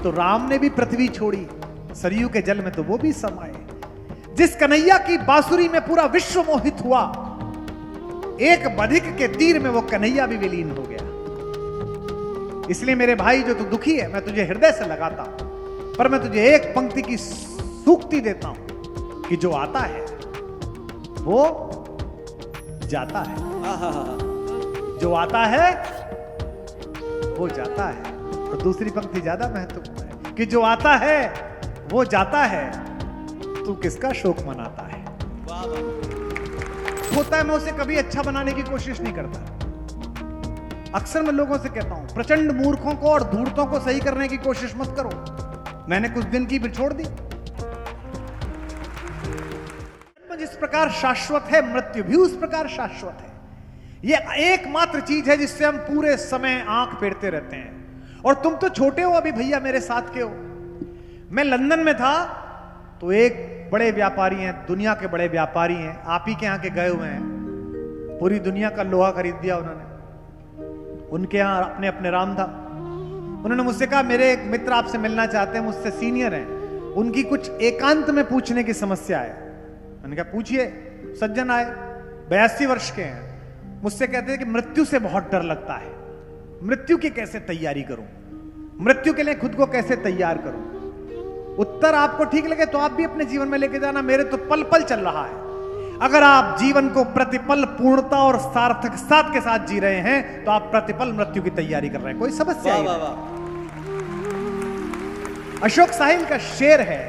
तो राम ने भी पृथ्वी छोड़ी, सरयू के जल में तो वो भी समाए। जिस कन्हैया की बांसुरी में पूरा विश्व मोहित हुआ, एक बधिक के तीर में वो कन्हैया भी विलीन हो गया। इसलिए मेरे भाई जो तू दुखी है, मैं तुझे हृदय से लगाता हूं, पर मैं तुझे एक पंक्ति की सूक्ति देता हूं कि जो आता है वो जाता है, जो आता है वो जाता है। और दूसरी पंक्ति ज्यादा महत्वपूर्ण है कि जो आता है वो जाता है, तू किसका शोक मनाता है। होता है, मैं उसे कभी अच्छा बनाने की कोशिश नहीं करता। अक्सर मैं लोगों से कहता हूं, प्रचंड मूर्खों को और धूर्तों को सही करने की कोशिश मत करो। मैंने कुछ दिन की फिर छोड़ दी। जिस प्रकार शाश्वत है, मृत्यु भी उस प्रकार शाश्वत है। यह एकमात्र चीज है जिससे हम पूरे समय आंख फेरते रहते हैं। और तुम तो छोटे हो अभी भैया, मेरे साथ के हो। मैं लंदन में था तो एक बड़े व्यापारी हैं, दुनिया के बड़े व्यापारी हैं, आप ही के यहां के गए हुए हैं, पूरी दुनिया का लोहा खरीद दिया उन्होंने। उनके यहां अपने अपने राम था। उन्होंने मुझसे कहा, मेरे एक मित्र आपसे मिलना चाहते हैं, मुझसे सीनियर हैं, उनकी कुछ एकांत में पूछने की समस्या है। मैंने कहा पूछिए। सज्जन आए, 82 वर्ष के हैं, मुझसे कहते हैं कि मृत्यु से बहुत डर लगता है, मृत्यु की कैसे तैयारी करूं, मृत्यु के लिए खुद को कैसे तैयार करूं। उत्तर आपको ठीक लगे तो आप भी अपने जीवन में लेके जाना, मेरे तो पल पल चल रहा है। अगर आप जीवन को प्रतिपल पूर्णता और सार्थकता के साथ जी रहे हैं तो आप प्रतिपल मृत्यु की तैयारी कर रहे हैं, कोई समस्या ही नहीं। अशोक साहिल का शेर है,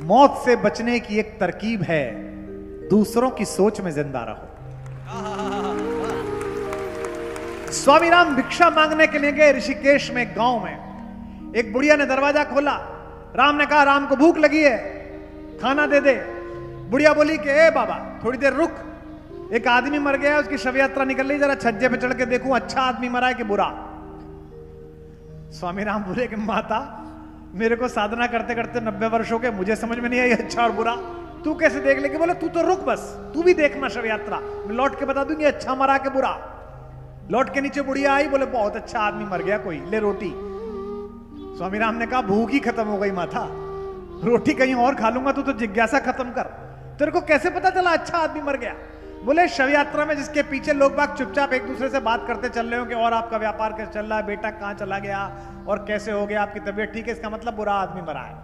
मौत से बचने की एक तरकीब है, दूसरों की सोच में जिंदा रहो। स्वामी राम भिक्षा मांगने के लिए गए ऋषिकेश में, एक गांव में। एक बुढ़िया ने दरवाजा खोला। राम ने कहा, राम को भूख लगी है, खाना दे दे। बुढ़िया बोली कि ए बाबा थोड़ी देर रुक, एक आदमी मर गया है, उसकी शव यात्रा निकल रही, जरा छज्जे पे चढ़ के देखूं अच्छा आदमी मरा है कि बुरा। स्वामी राम बोले कि माता, मेरे को साधना करते करते 90 वर्ष हो गए, मुझे समझ में नहीं आई अच्छा और बुरा, तू कैसे देख लेगी। बोले तू तो रुक, बस तू भी देखना शव यात्रा, मैं लौट के बता दूंगी अच्छा मरा के बुरा। लौट के नीचे बुढ़िया आई, बोले बहुत अच्छा आदमी मर गया, कोई ले रोटी। स्वामी राम ने कहा भूख ही खत्म हो गई माता, रोटी कहीं और खा लूंगा, तू तो जिज्ञासा खत्म कर, तेरे को कैसे पता चला अच्छा आदमी मर गया। बोले शव यात्रा में जिसके पीछे लोग बाग चुपचाप एक दूसरे से बात करते चल रहे हो कि और आपका व्यापार कैसे चल रहा है, बेटा कहां चला गया और कैसे हो गया, आपकी तबीयत ठीक है, इसका मतलब बुरा आदमी मरा है।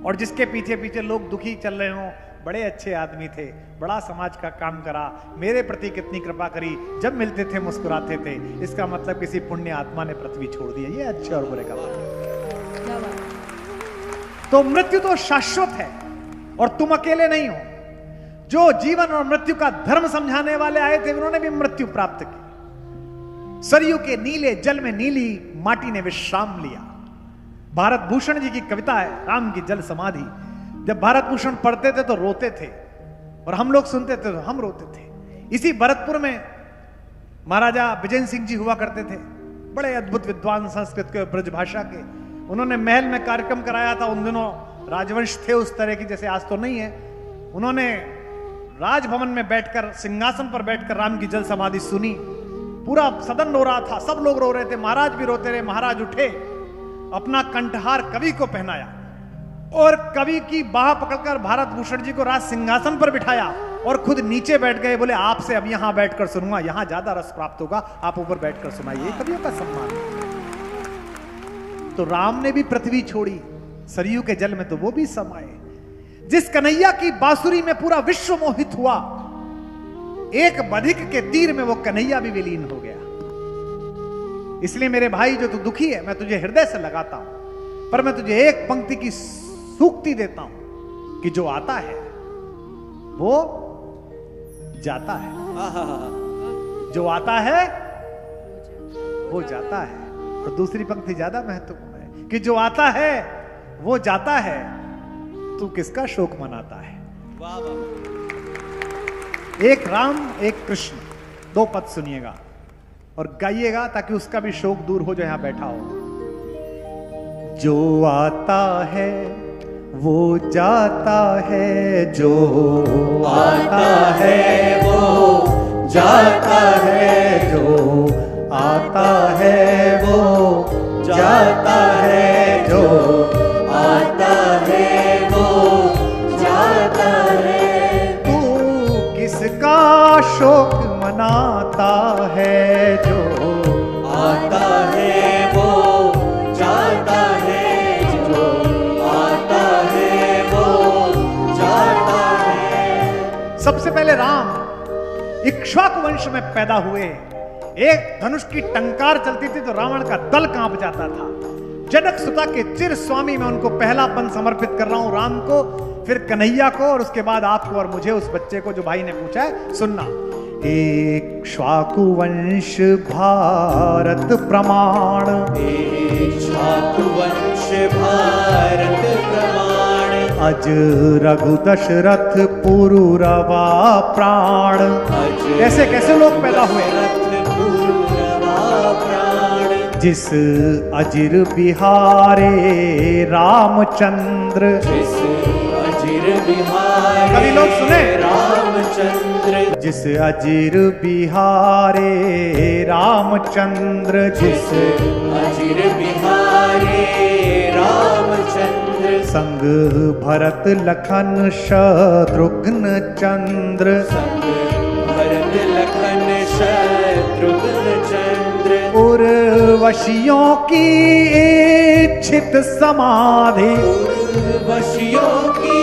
और जिसके पीछे पीछे लोग दुखी चल रहे हो, बड़े अच्छे आदमी थे, बड़ा समाज का काम करा, मेरे प्रति कितनी कृपा करी, जब मिलते थे मुस्कुराते थे, इसका मतलब किसी पुण्य आत्मा ने पृथ्वी छोड़ दी है। ये अच्छे और बुरे का बात है। तो मृत्यु तो शाश्वत है और तुम अकेले नहीं हो। जो जीवन और मृत्यु का धर्म समझाने वाले आए थे, उन्होंने भी मृत्यु प्राप्त की। सरयू के नीले जल में नीली माटी ने विश्राम लिया। भारत भूषण जी की कविता है, राम की जल समाधि। जब भारत भूषण पढ़ते थे तो रोते थे और हम लोग सुनते थे तो हम रोते थे। इसी भरतपुर में महाराजा विजय सिंह जी हुआ करते थे, बड़े अद्भुत विद्वान, संस्कृत के ब्रज भाषा के। उन्होंने महल में कार्यक्रम कराया था। उन दिनों राजवंश थे उस तरह की जैसे आज तो नहीं है। उन्होंने राजभवन में बैठकर, सिंहासन पर बैठकर राम की जल समाधि सुनी। पूरा सदन रो रहा था, सब लोग रो रहे थे, महाराज भी रोते रहे। महाराज उठे, अपना कंठहार कवि को पहनाया और कवि की बाह पकड़कर भारत भूषण जी को राज सिंहासन पर बिठाया और खुद नीचे बैठ गए। बोले आपसे अब यहां बैठकर सुनूंगा, यहां ज्यादा रस प्राप्त होगा, आप ऊपर बैठकर सुनाइए। कवियों का सम्मान। तो राम ने भी पृथ्वी छोड़ी, सरयू के जल में तो वो भी समाए। जिस कन्हैया की बांसुरी में पूरा विश्व मोहित हुआ, एक बधिक के तीर में वो कन्हैया भी विलीन हो गया। इसलिए मेरे भाई जो तू दुखी है, मैं तुझे हृदय से लगाता हूं, पर मैं तुझे एक पंक्ति की सूक्ति देता हूं कि जो आता है वो जाता है, जो आता है वो जाता है। और दूसरी पंक्ति ज्यादा महत्वपूर्ण है कि जो आता है वो जाता है, तू किसका शोक मनाता है। एक राम एक कृष्ण, दो पद सुनिएगा और गाइएगा ताकि उसका भी शोक दूर हो जो यहां बैठा हो। जो आता है वो जाता है, जो आता है वो जाता है, जो आता है वो जाता है, इक्ष्वाकु वंश में पैदा हुए। एक धनुष की टंकार चलती थी तो रावण का दल कांप जाता था। जनक सुता के चिर स्वामी मैं उनको पहला पन समर्पित कर रहा हूं, राम को, फिर कन्हैया को, और उसके बाद आपको और मुझे, उस बच्चे को जो भाई ने पूछा है। सुनना। इक्ष्वाकु वंश भारत प्रमाण, इक्ष्वाकु वंश भारत प्रमाण, अज रघु दशरथ पुरुरवा प्राण। कैसे कैसे लोग पैदा हुए? जिस अजिर बिहारे रामचंद्र, जिस अजिर बिहारे कभी लोग सुने? रामचंद्र, जिस अजिर बिहारे रामचंद्र, जिस अजिर बिहारे रामचंद्र, संग भरत लखन शत्रुघ्न चंद्र, संग भरत लखन शत्रुघ्न चंद्र, उर्वशियों की इच्छित समाधि, उर्वशियों की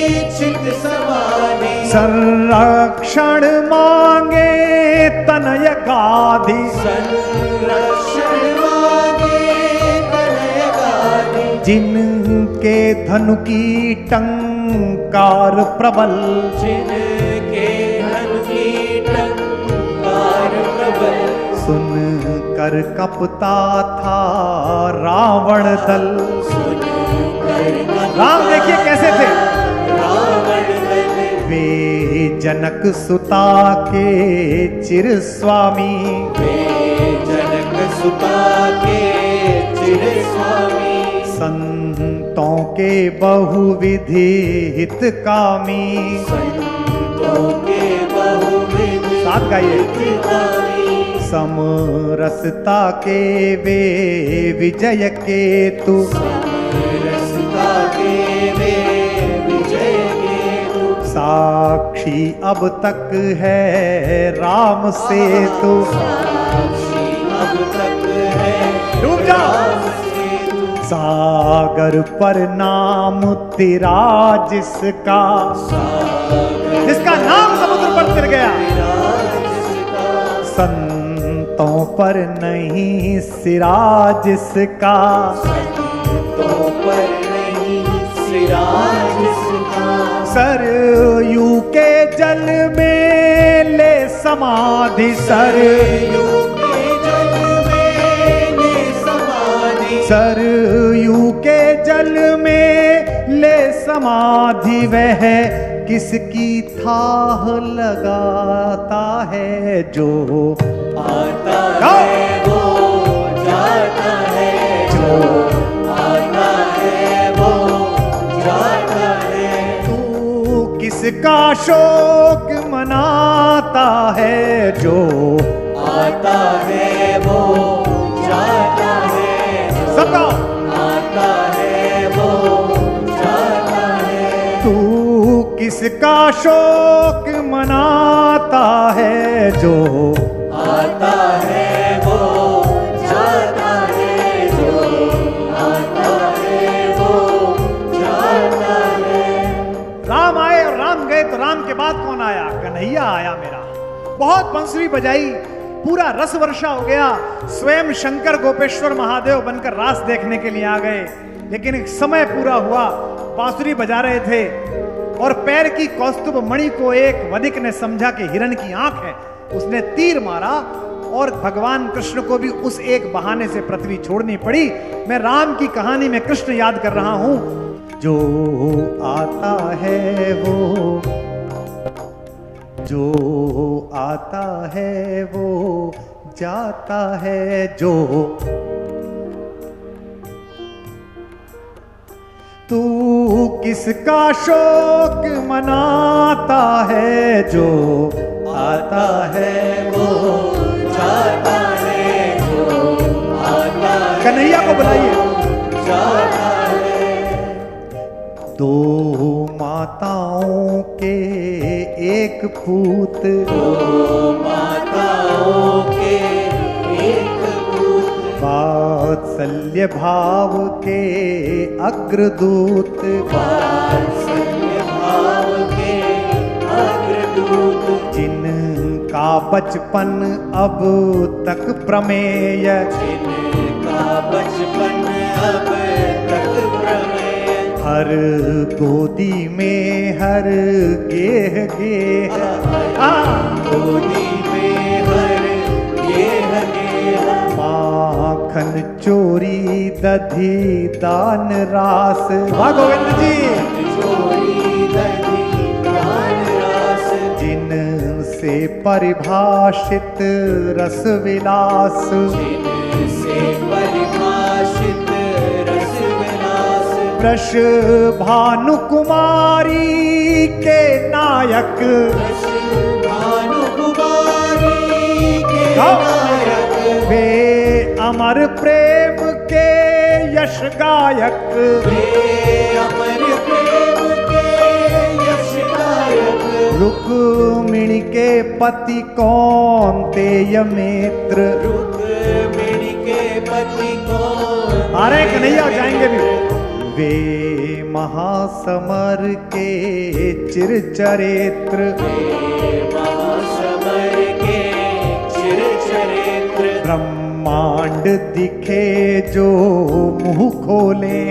इच्छित समाधि, संरक्षण मांगे तनय गाधि, संरक्षण मांगे तनय गाधि, जिनके धनु की टंकार प्रबल, जिनके धनु की टंकार प्रबल, सुन कर कपता था रावण दल। राम देखिए कैसे थे। रावण दल, वे जनक सुता के चिर स्वामी, वे जनक सुता के चिर स्वामी, संतों के बहुविधि हितकामी। संतों के बहुविध साथ गाइए। हितकामी, समरसता के वे विजय केतु, समरसता के वे विजय केतु, साक्षी अब तक है राम सेतु। साक्षी अब तक है डूब जाओ। राम सेतु, सागर पर नाम तेरा जिसका, जिसका नाम समुद्र पर तिर गया। संतों पर नहीं सिरा जिसका, संतों पर नहीं सिरा जिसका, सरयू के जल में ले समाधि, सरयू के जल में ले समाधि, सरयू के जल में ले समाधि। वह किसकी थाह लगाता है जो आता है वो जाता है, जो आता है वो जाता है, तू किसका शोक मनाता है जो आता है वो जाता है, सबका आता है वो जाता है, तू किसका शोक मनाता है जो आता है वो जाता है, जो आता है वो जाता है। राम आए और राम गए तो राम के बाद कौन आया? कन्हैया आया मेरा। बहुत बंसुरी बजाई, पूरा रस वर्षा हो गया। स्वयं शंकर गोपेश्वर महादेव बनकर रास देखने के लिए आ गए। लेकिन एक समय पूरा हुआ, बांसुरी बजा रहे थे और पैर की कौस्तुभ मणि को एक वधिक ने समझा कि हिरण की आंख है। उसने तीर मारा और भगवान कृष्ण को भी उस एक बहाने से पृथ्वी छोड़नी पड़ी। मैं राम की कहानी में कृष्ण याद कर रहा हूं। जो आता है वो, जो आता है वो जाता है, जो तू किसका शोक मनाता है जो आता है वो जाता है, जो आता है कन्हैया को बुलाइए। जाता है, दो माताओं के एक पूत, दो माताओं के एक पूत, वात्सल्य भाव के अग्रदूत, वात्सल्य भाव के अग्रदूत, जिन बचपन अब तक प्रमेय, जिनका बचपन अब तक प्रमेय, हर गोदी में हर गेह गेह, गोदी में हर गेह गेह, माखन चोरी दधी दान रास। वाह गोविंद जी। चोरी दधी दान रास, जिनसे परिभाषित रस विलास, जिनसे परिभाषित रस विलास, वृष भानु कुमारी के नायक, भानु कुमारी के नायक, वे अमर प्रेम के यश गायक, वे अमर प्रेम के यश गायक, रुक्मिणी के पति कौन्तेय मित्र, रुक्मिणी के पति कौन, अरे कन्हैया जाएंगे भी, वे महासमर के चिर चरित्र, महासमर के चिर चरित्र, ब्रह्मांड दिखे जो मुंह खोले,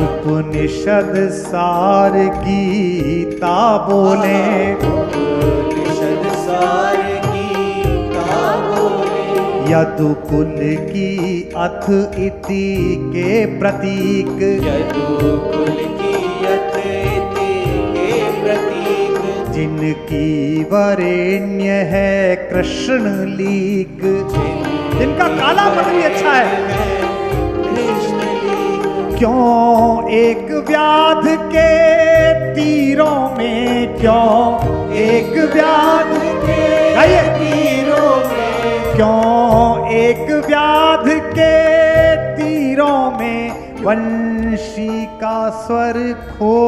उपनिषद सार गीता बोले, उपनिषद सार गीता बोले, यदुकुल की अथ इति के प्रतीक, यदुकुल की अथ इति के प्रतीक, जिनकी वरेण्य है कृष्ण लीक, जिनका काला पट भी अच्छा है, कृष्ण लीक, क्यों एक व्याध के तीरों में, क्यों एक व्याध के तीरों में, क्यों एक व्याध के तीरों में वंशी का स्वर खो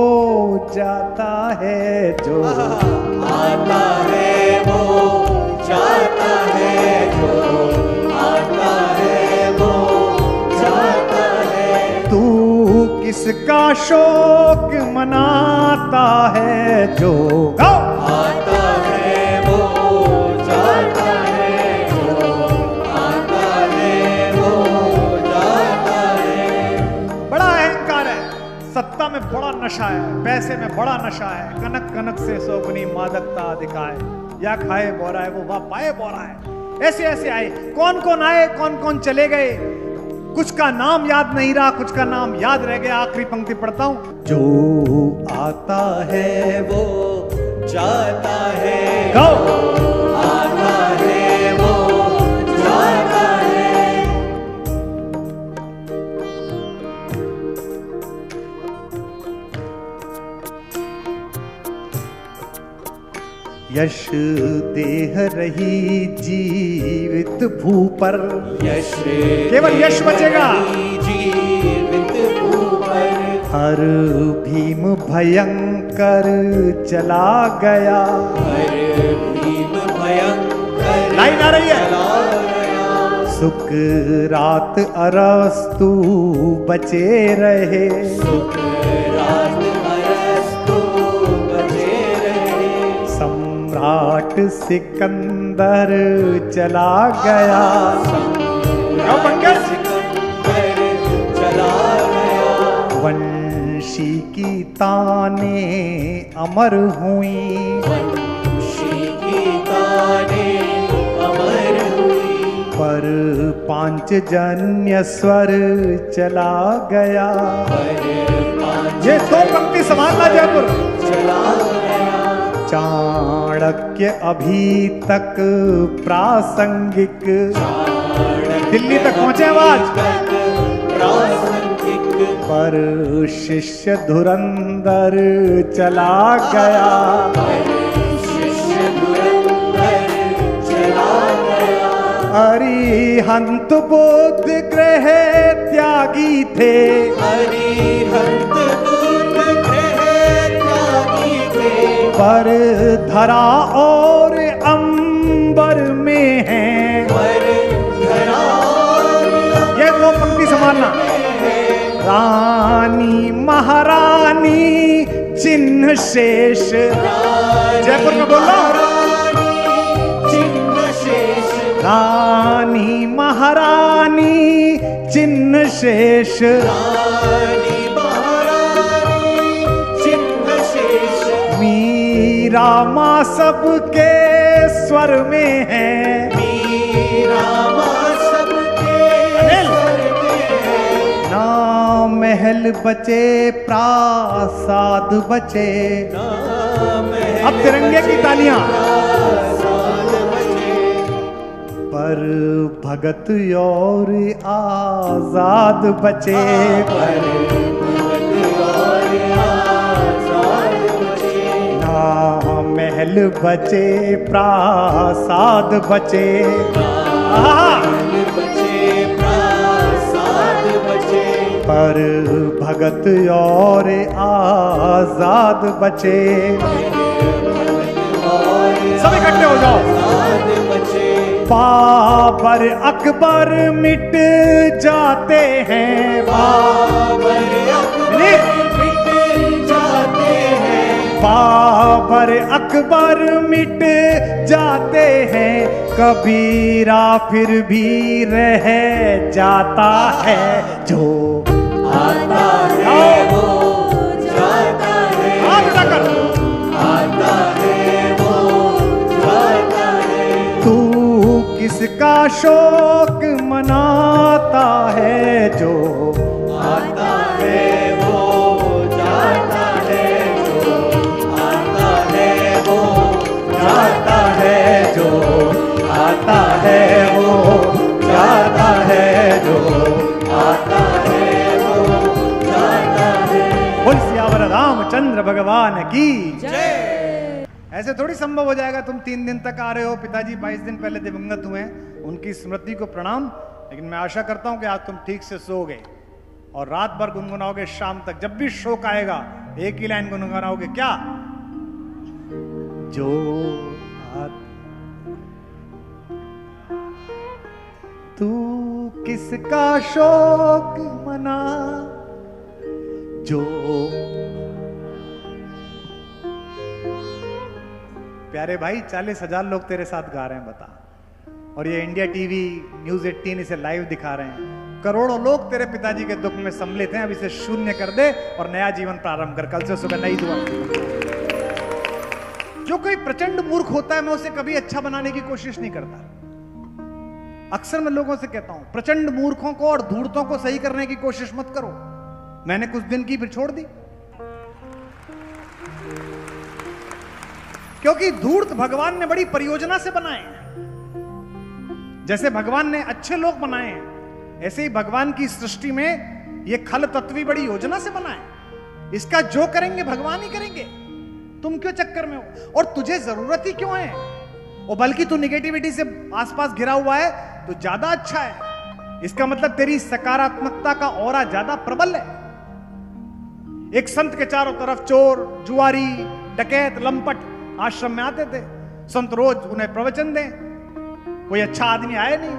जाता है जो, आता है वो जाता है जो, आता है वो जाता है, तू किसका शोक मनाता है जो, आता है वो जाता है जो, आता है वो जाता है। बड़ा अहंकार है, सत्ता में बड़ा नशा है, पैसे में बड़ा नशा है, कनक कनक से सौगुनी मादकता दिखाए, या खाए बोरा है वो वह पाए बोरा है। ऐसे ऐसे आए, कौन कौन आए कौन कौन चले गए, कुछ का नाम याद नहीं रहा, कुछ का नाम याद रह गया। आखिरी पंक्ति पढ़ता हूं, जो आता है वो जाता है, गो, आता है वो जाता है, यश देह रही जीवित भू पर, यश केवल यश बचेगा, जीवित ऊपर, हर भीम भयंकर चला गया। हर भीम भयंकर लाइन आ रही है, चला गया, सुकरात अरस्तु बचे रहे, सुकरात अरस्तु बचे रहे, सम्राट सिकंदर चला गया। सिकंदर चला गया, वंशी की ताने अमर हुई, वंशी की ताने अमर हुई, पर पांचजन्य स्वर चला गया। ये दो पंक्ति संभालना जयपुर। चला गया, चाणक्य अभी तक प्रासंगिक, दिल्ली तक पहुंचे आवाज, प्रासंगिक, पर शिष्य धुरंधर चला गया। शिष्य धुरंधर चला गया, अरिहंत बोध ग्रह त्यागी थे, अरिहंत बोध ग्रह त्यागी थे, पर धरा और अंबर में है। पर धरा ये दो पंक्ति संभालना। रानी महारानी चिन्ह शेष, जयपुर में बोलो, चिन्ह महारानी चिन्ह शेष, रानी महारानी चिन्ह शेष, मीरा माँ सबके स्वर में है, मीरा माँ सबके स्वर में है। ना महल बचे प्रासाद बचे। नाम है अब तिरंगे की तालियां। प्रासाद बचे, पर भगत और आजाद बचे, पर भगत और आजाद बचे। ना महल बचे प्रासाद बचे। महल बचे प्रासाद बचे, पर भगत और आजाद बचे। सब इकट्ठे हो जाओ। आजाद बचे। बाबर अकबर मिट जाते हैं, बाबर अकबर मिट जाते हैं, बाबर अकबर मिट जाते हैं। कबीरा फिर भी रह जाता है, जो आता है वो जाता है, हाथ उठाकर। आता है वो जाता है। तू किसका शोक मनाता है, जो आता है वो जाता है, जो आता है वो जाता है, जो आता है वो जाता है, जो आता है वो जाता है। बोल सियावर रामचंद्र भगवान की। जय। ऐसे थोड़ी संभव हो जाएगा तुम 3 दिन तक आ रहे हो, पिताजी 22 दिन पहले दिवंगत हुए हैं, उनकी स्मृति को प्रणाम। लेकिन मैं आशा करता हूं कि आज तुम ठीक से सोओगे और रात भर गुनगुनाओगे, शाम तक जब भी शोक आएगा एक ही लाइन गुनगुनाओगे, क्या? जो तू किसका शोक मना, जो प्यारे भाई 40,000 लोग तेरे साथ गा रहे हैं, बता। और ये इंडिया टीवी न्यूज 18 इसे लाइव दिखा रहे हैं। करोड़ों लोग तेरे पिताजी के दुख में सम्मिलित हैं। अब इसे शून्य कर दे और नया जीवन प्रारंभ कर। कल से सुबह नई दुआ। जो कोई प्रचंड मूर्ख होता है मैं उसे कभी अच्छा बनाने की कोशिश नहीं करता। अक्सर मैं लोगों से कहता हूं, प्रचंड मूर्खों को और धूर्तों को सही करने की कोशिश मत करो। मैंने कुछ दिन की फिर छोड़ दी, क्योंकि धूर्त भगवान ने बड़ी परियोजना से बनाए हैं। जैसे भगवान ने अच्छे लोग बनाए हैं, ऐसे ही भगवान की सृष्टि में ये खल तत्वी बड़ी योजना से बनाए। इसका जो करेंगे भगवान ही करेंगे। तुम क्यों चक्कर में हो? और तुझे जरूरत ही क्यों है? और बल्कि तू निगेटिविटी से आसपास घिरा हुआ है तो ज्यादा अच्छा है। इसका मतलब तेरी सकारात्मकता का ऑरा ज्यादा प्रबल है। एक संत के चारों तरफ चोर, जुआरी, डकैत, लंपट आश्रम में आते थे। संत रोज उन्हें प्रवचन दें, कोई अच्छा आदमी आया नहीं।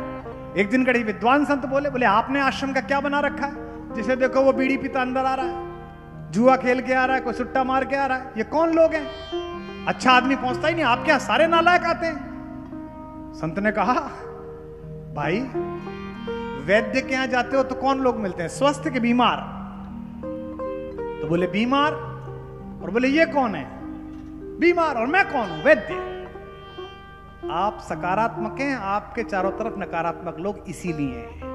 एक दिन कड़ी विद्वान संत बोले आपने आश्रम का क्या बना रखा है? जिसे देखो वो बीड़ी पीता अंदर आ रहा है, जुआ खेल के आ रहा है, कोई सुट्टा मार के आ रहा है। ये कौन लोग हैं? अच्छा आदमी पहुंचता ही नहीं, आपके यहां सारे नालायक आते हैं। संत ने कहा भाई वैद्य के यहां जाते हो तो कौन लोग मिलते हैं, स्वस्थ के बीमार? तो बोले बीमार। और बोले ये कौन है? बीमार। और मैं कौन हूं? वैद्य। आप सकारात्मक हैं, आपके चारों तरफ नकारात्मक लोग इसीलिए हैं।